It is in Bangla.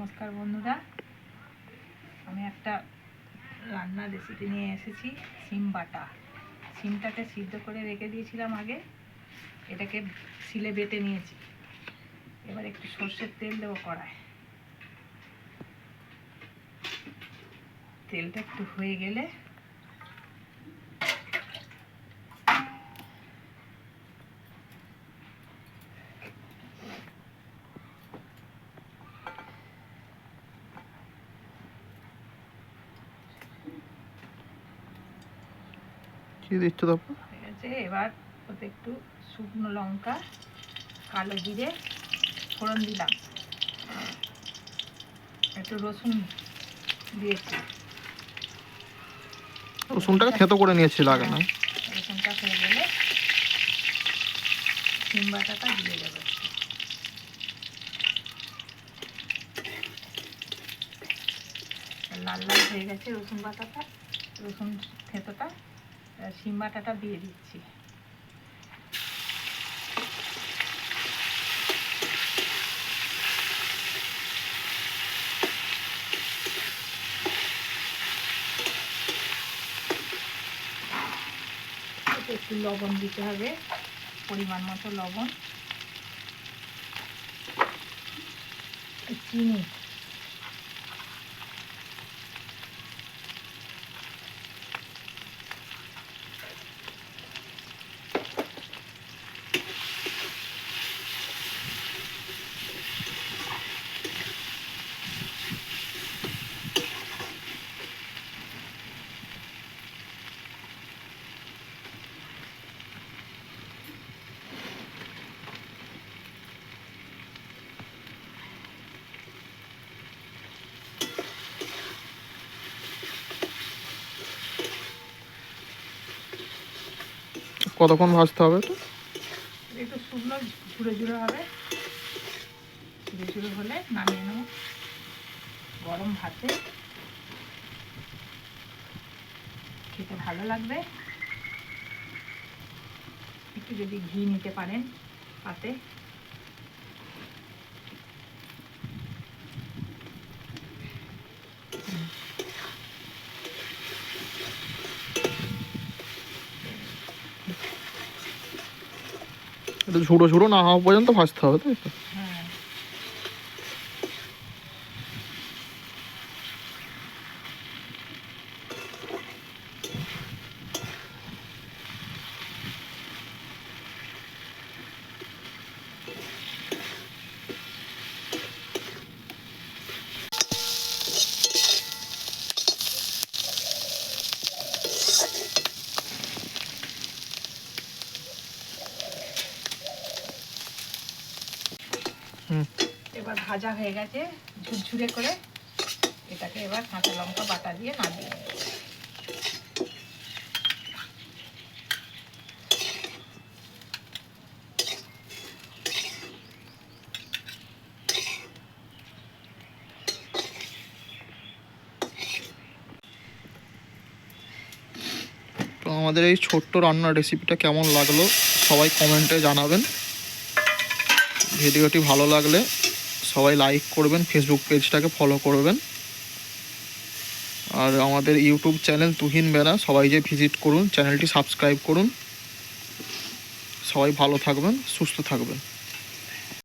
নমস্কার বন্ধুরা, আমি একটা রান্নার রেসিপি নিয়ে এসেছি। সিম বাটা। সিমটাকে সিদ্ধ করে রেখে দিয়েছিলাম আগে, এটাকে শিলে বেটে নিয়েছি। এবার একটু সর্ষের তেল দেবো কড়ায়। তেলটা একটু হয়ে গেলে কি দিচ্ছ তারপর? ঠিক আছে, এবার ওতে একটু শুকনো লঙ্কা, কালো জিরে ফোড়ন দিলাম, একটু রসুন দিয়েছি। রসুনটাকে থেতো করে নিয়েছিল আগে, না? রসুনটা হয়ে গেলে সিম বাটাটা দিয়ে দেবো। লাল লাল হয়ে গেছে রসুন বাটাটা, রসুন থেতোটা। সিম বাটাটা দিয়ে দিচ্ছি। একটু লবণ দিতে হবে, পরিমাণ মতো লবণ, চিনি, কতক্ষণ ভাজতে হবে? তো একটু শুকনো ঝুড়ে ঝুড়ে হবে, ঝুড়ে ঝুড়ে হলে নামিয়ে নেব। গরম ভাতে খেতে ভালো লাগবে। একটু যদি ঘি নিতে পারেন পাতে। এটা ঝুড়ো ঝুড়ো না হওয়া পর্যন্ত ভাজতে হবে, তাই তো? হ্যাঁ, এবার ভাজা হয়ে গেছে ঝুরঝুরে করে। এটাকে এবার কাঁচা লঙ্কা বাটা দিয়ে নামিয়ে নেব। তো আমাদের এই ছোট্ট রান্নার রেসিপিটা কেমন লাগলো সবাই কমেন্টে জানাবেন। ভিডিওটি ভালো লাগলে সবাই লাইক করবেন, ফেসবুক পেজটাকে ফলো করবেন, আর আমাদের ইউটিউব চ্যানেল তুহিন বেরা সবাই যে ভিজিট করুন, চ্যানেলটি সাবস্ক্রাইব করুন। সবাই ভালো থাকবেন, সুস্থ থাকবেন।